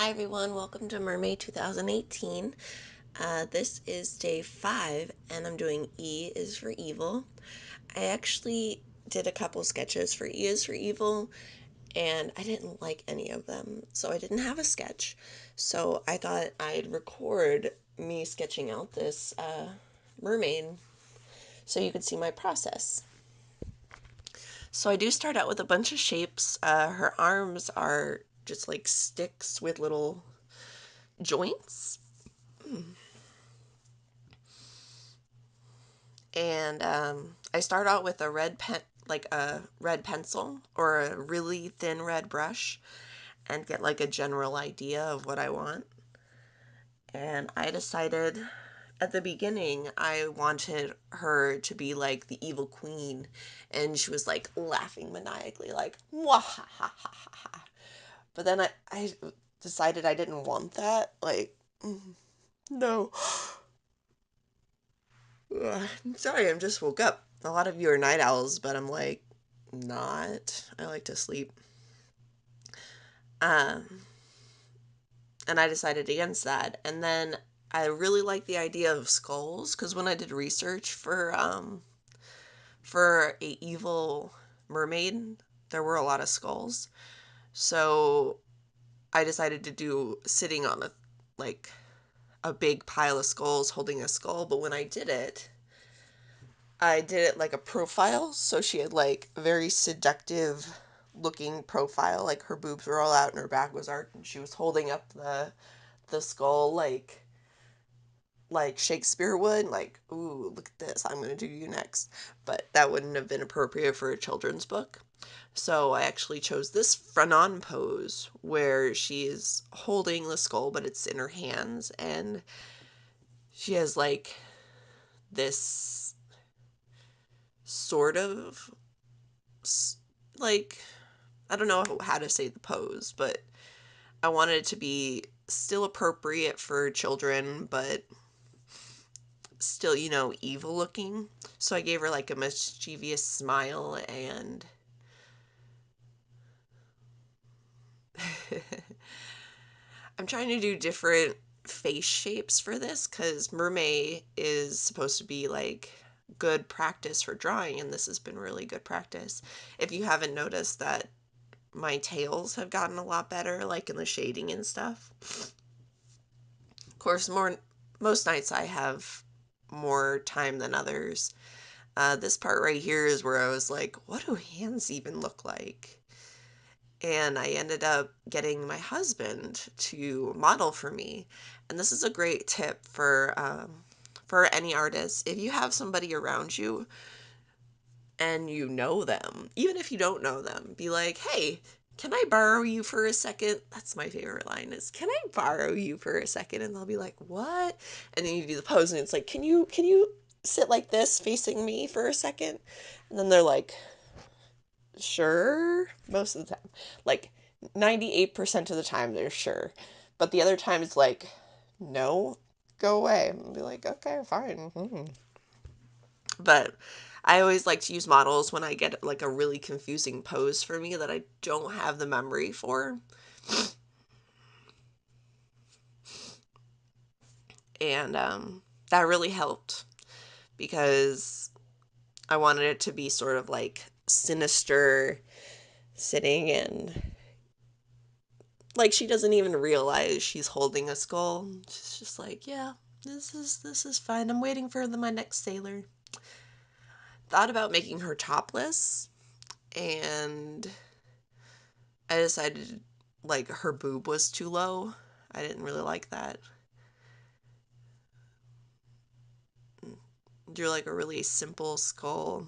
Hi everyone, welcome to Mermay 2018. This is day 5, and I'm doing E is for Evil. I actually did a couple sketches for E is for Evil, and I didn't like any of them, so I didn't have a sketch. So I thought I'd record me sketching out this mermaid so you could see my process. So I do start out with a bunch of shapes. Her arms are just like sticks with little joints. And I start out with a like a red pencil or a really thin red brush, and get like a general idea of what I want. And I decided at the beginning I wanted her to be like the evil queen, and she was like laughing maniacally, like wah ha ha ha ha ha. But then I decided I didn't want that. Like, no. I'm sorry, I'm just woke up. A lot of you are night owls, but I'm like, not. I like to sleep. Um, and I decided against that. And then I really like the idea of skulls because when I did research for a evil mermaid, there were a lot of skulls. So I decided to do sitting on a big pile of skulls holding a skull. But when I did it like a profile, so she had like a very seductive looking profile, like her boobs were all out and her back was arched, and she was holding up the skull like Shakespeare would, like, ooh, look at this, I'm gonna do you next. But that wouldn't have been appropriate for a children's book. So I actually chose this front on pose where she's holding the skull, but it's in her hands, and she has like this sort of like, I don't know how to say the pose, but I wanted it to be still appropriate for children, but still, evil looking. So I gave her like a mischievous smile, and I'm trying to do different face shapes for this because Mermay is supposed to be like good practice for drawing, and this has been really good practice. If you haven't noticed that my tails have gotten a lot better, like in the shading and stuff. Of course, most nights I have more time than others. This part right here is where I was like, what do hands even look like? And I ended up getting my husband to model for me. And this is a great tip for any artist. If you have somebody around you and you know them, even if you don't know them, be like, hey, can I borrow you for a second? That's my favorite line is, can I borrow you for a second? And they'll be like, what? And then you do the pose and it's like, can you sit like this facing me for a second? And then they're like, sure, most of the time. Like 98% of the time they're sure. But the other time it's like, no, go away. And I'll be like, okay, fine. But I always like to use models when I get like a really confusing pose for me that I don't have the memory for. And that really helped because I wanted it to be sort of like sinister sitting, and like she doesn't even realize she's holding a skull. She's just like, yeah, this is fine. I'm waiting for my next sailor. Thought about making her topless, and I decided like her boob was too low. I didn't really like that. Drew like a really simple skull.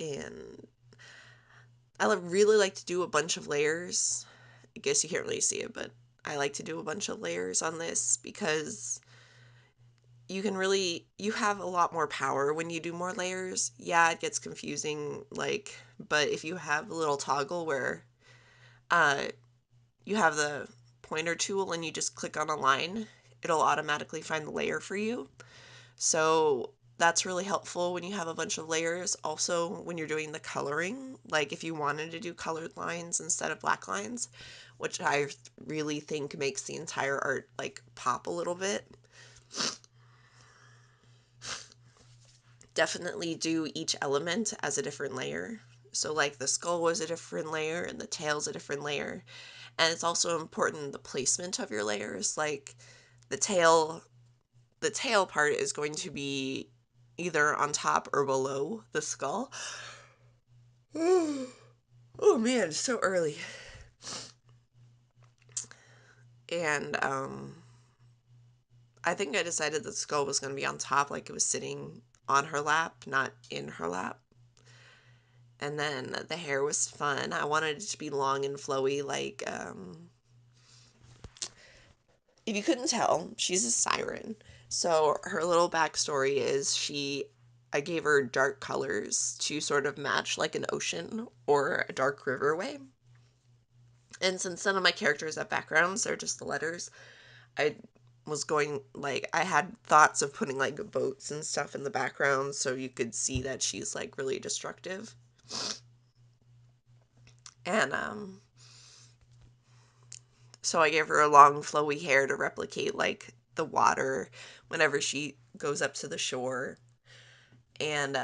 And I really like to do a bunch of layers. I guess you can't really see it, but I like to do a bunch of layers on this because you have a lot more power when you do more layers. Yeah, it gets confusing, like, but if you have a little toggle where uh you have the pointer tool and you just click on a line, it'll automatically find the layer for you. So that's really helpful when you have a bunch of layers. Also, when you're doing the coloring, like if you wanted to do colored lines instead of black lines, which I really think makes the entire art like pop a little bit. Definitely do each element as a different layer. So like the skull was a different layer and the tail's a different layer. And it's also important the placement of your layers. Like the tail the tail part is going to be either on top or below the skull. Oh man, it's so early. And I think I decided the skull was going to be on top, like it was sitting on her lap, not in her lap. And then the hair was fun. I wanted it to be long and flowy, like if you couldn't tell, she's a siren. So her little backstory is I gave her dark colors to sort of match like an ocean or a dark riverway. And since none of my characters have backgrounds, they're just the letters, I was going, like, I had thoughts of putting like boats and stuff in the background so you could see that she's like really destructive. And so I gave her a long flowy hair to replicate like the water whenever she goes up to the shore. And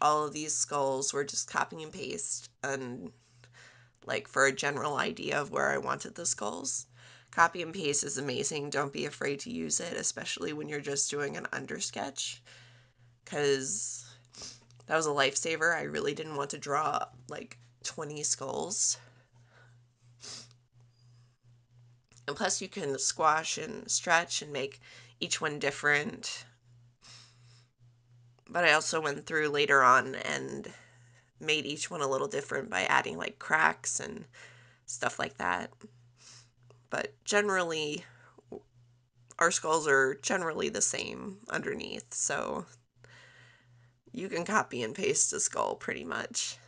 all of these skulls were just copy and paste and like for a general idea of where I wanted the skulls. Copy and paste is amazing. Don't be afraid to use it, especially when you're just doing an undersketch, because that was a lifesaver. I really didn't want to draw like 20 skulls. And plus you can squash and stretch and make each one different. But I also went through later on and made each one a little different by adding like cracks and stuff like that. But generally, our skulls are generally the same underneath, so you can copy and paste a skull pretty much.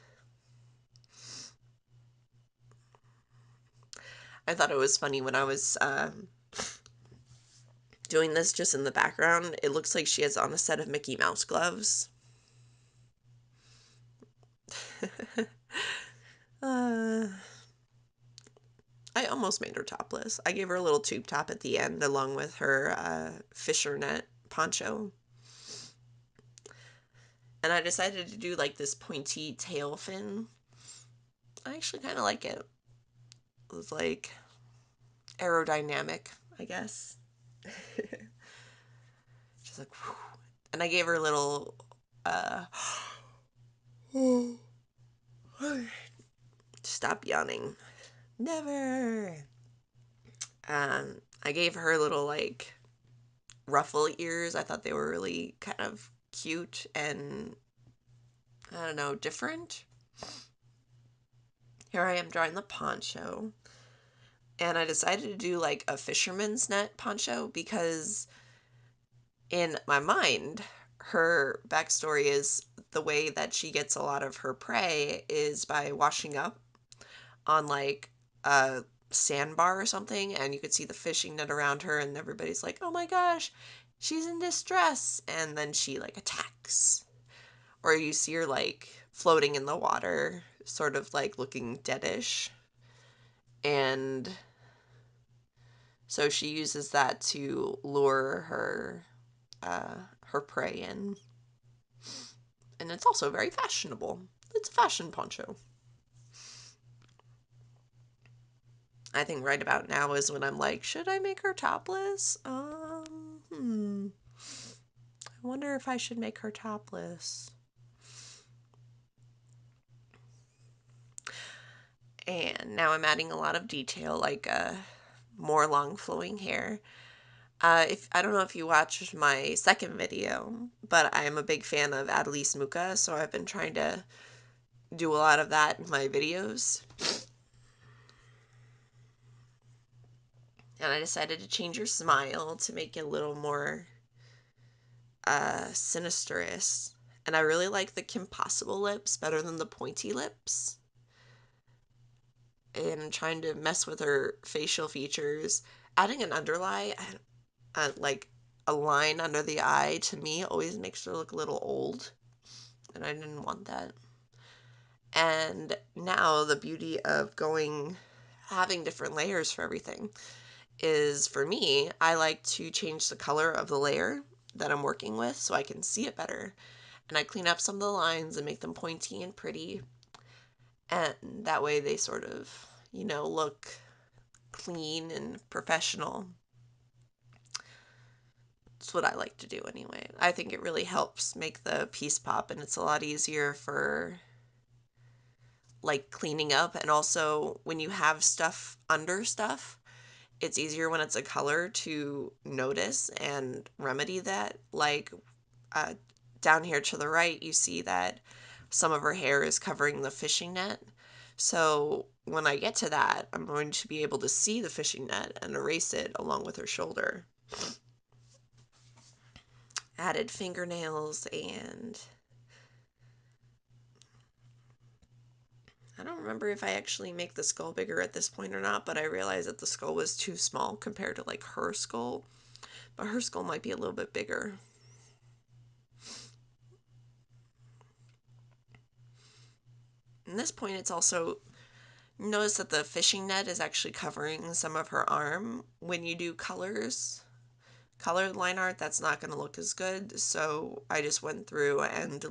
I thought it was funny when I was doing this just in the background. It looks like she has on a set of Mickey Mouse gloves. uh, I almost made her topless. I gave her a little tube top at the end along with her fisher net poncho. And I decided to do like this pointy tail fin. I actually kind of like it. It was like aerodynamic, I guess. She's like, whew. And I gave her a little, uh, stop yawning. Never. I gave her little like ruffle ears. I thought they were really kind of cute and I don't know, different. Here I am drawing the poncho. And I decided to do like a fisherman's net poncho because in my mind, her backstory is the way that she gets a lot of her prey is by washing up on like a sandbar or something, and you could see the fishing net around her, and everybody's like, oh my gosh, she's in distress. And then she like attacks. Or you see her like floating in the water, sort of like looking deadish. And so she uses that to lure her prey in. And it's also very fashionable. It's a fashion poncho. I think right about now is when I'm like, should I make her topless? I wonder if I should make her topless. And now I'm adding a lot of detail, like more long flowing hair. If I don't know if you watched my second video, but I'm a big fan of Adelise Muka, so I've been trying to do a lot of that in my videos. And I decided to change her smile to make it a little more sinisterous. And I really like the Kim Possible lips better than the pointy lips. And I'm trying to mess with her facial features. Adding an underlie, like a line under the eye, to me, always makes her look a little old, and I didn't want that. And now the beauty of having different layers for everything is, for me, I like to change the color of the layer that I'm working with so I can see it better. And I clean up some of the lines and make them pointy and pretty. And that way they sort of, look clean and professional. That's what I like to do anyway. I think it really helps make the piece pop, and it's a lot easier for like cleaning up. And also when you have stuff under stuff, it's easier when it's a color to notice and remedy that. Like uh, down here to the right, you see that some of her hair is covering the fishing net. So when I get to that, I'm going to be able to see the fishing net and erase it along with her shoulder. Added fingernails, and I don't remember if I actually make the skull bigger at this point or not, but I realized that the skull was too small compared to like her skull. But her skull might be a little bit bigger. At this point, it's also, notice that the fishing net is actually covering some of her arm. When you do colored line art, that's not going to look as good. So I just went through and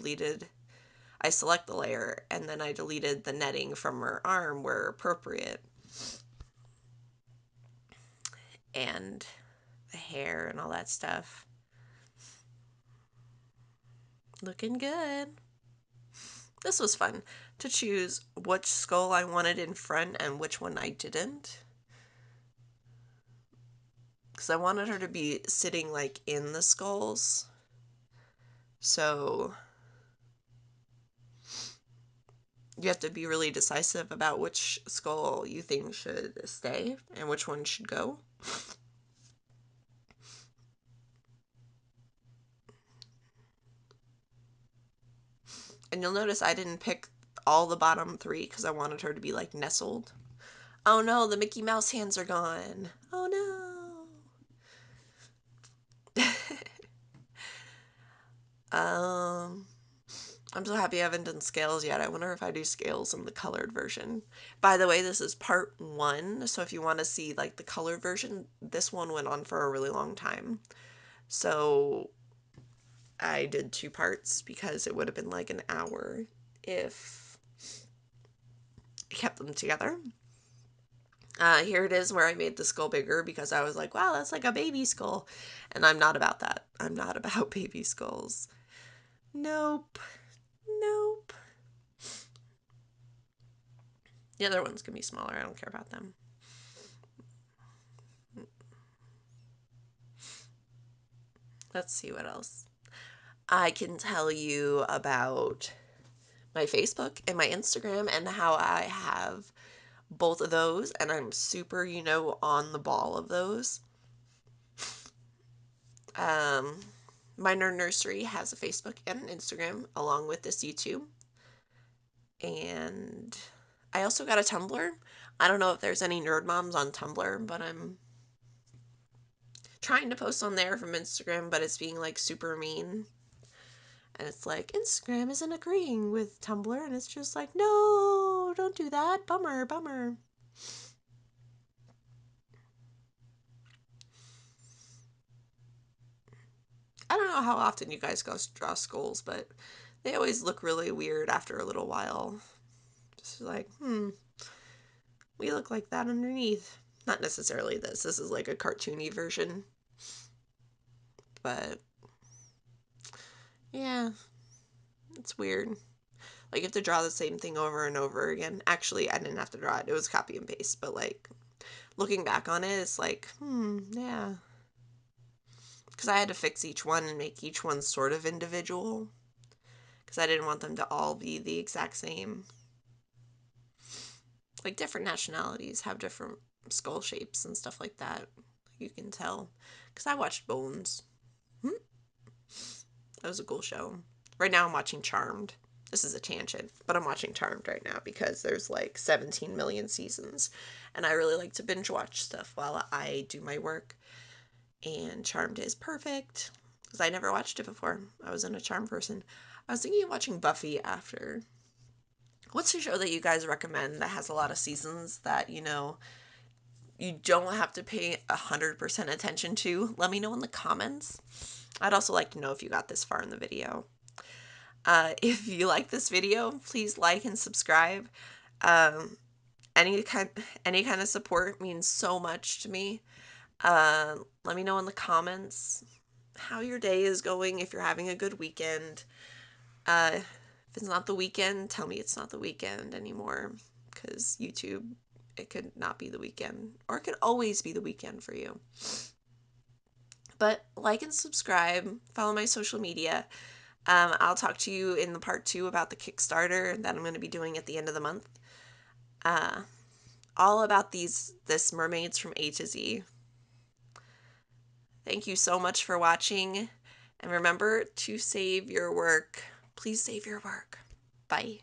I select the layer, and then I deleted the netting from her arm where appropriate. And the hair and all that stuff. Looking good. This was fun to choose which skull I wanted in front and which one I didn't. Because I wanted her to be sitting like in the skulls. So you have to be really decisive about which skull you think should stay and which one should go. And you'll notice I didn't pick all the bottom three because I wanted her to be like nestled. Oh no, the Mickey Mouse hands are gone. Oh no. I'm so happy I haven't done scales yet. I wonder if I do scales in the colored version. By the way, this is part 1, so if you want to see like the colored version, this one went on for a really long time. So I did 2 parts because it would have been like an hour if I kept them together. Here it is where I made the skull bigger because I was like, wow, that's like a baby skull. And I'm not about that. I'm not about baby skulls. Nope. Nope. The other ones can be smaller. I don't care about them. Let's see what else. I can tell you about my Facebook and my Instagram and how I have both of those, and I'm super, on the ball of those. Um, my Nerd Nursery has a Facebook and an Instagram along with this YouTube. And I also got a Tumblr. I don't know if there's any nerd moms on Tumblr, but I'm trying to post on there from Instagram, but it's being like super mean. And it's like, Instagram isn't agreeing with Tumblr. And it's just like, no, don't do that. Bummer, bummer. I don't know how often you guys go draw skulls, but they always look really weird after a little while. Just like, we look like that underneath. Not necessarily this. This is like a cartoony version. But, yeah, it's weird. Like, you have to draw the same thing over and over again. Actually, I didn't have to draw it. It was copy and paste. But, like, looking back on it, it's like, yeah. Because I had to fix each one and make each one sort of individual. Because I didn't want them to all be the exact same. Like, different nationalities have different skull shapes and stuff like that. You can tell. Because I watched Bones. That was a cool show. Right now I'm watching Charmed. This is a tangent, but I'm watching Charmed right now because there's like 17 million seasons. And I really like to binge watch stuff while I do my work. And Charmed is perfect because I never watched it before. I wasn't a Charmed person. I was thinking of watching Buffy after. What's a show that you guys recommend that has a lot of seasons that, you don't have to pay 100% attention to? Let me know in the comments. I'd also like to know if you got this far in the video. If you like this video, please like and subscribe. Um, any kind of support means so much to me. Let me know in the comments how your day is going, if you're having a good weekend. If it's not the weekend, tell me it's not the weekend anymore, because YouTube, it could not be the weekend, or it could always be the weekend for you. But like and subscribe, follow my social media. I'll talk to you in the part 2 about the Kickstarter that I'm going to be doing at the end of the month. All about this Mermaids from A to Z. Thank you so much for watching, and remember to save your work. Please save your work. Bye.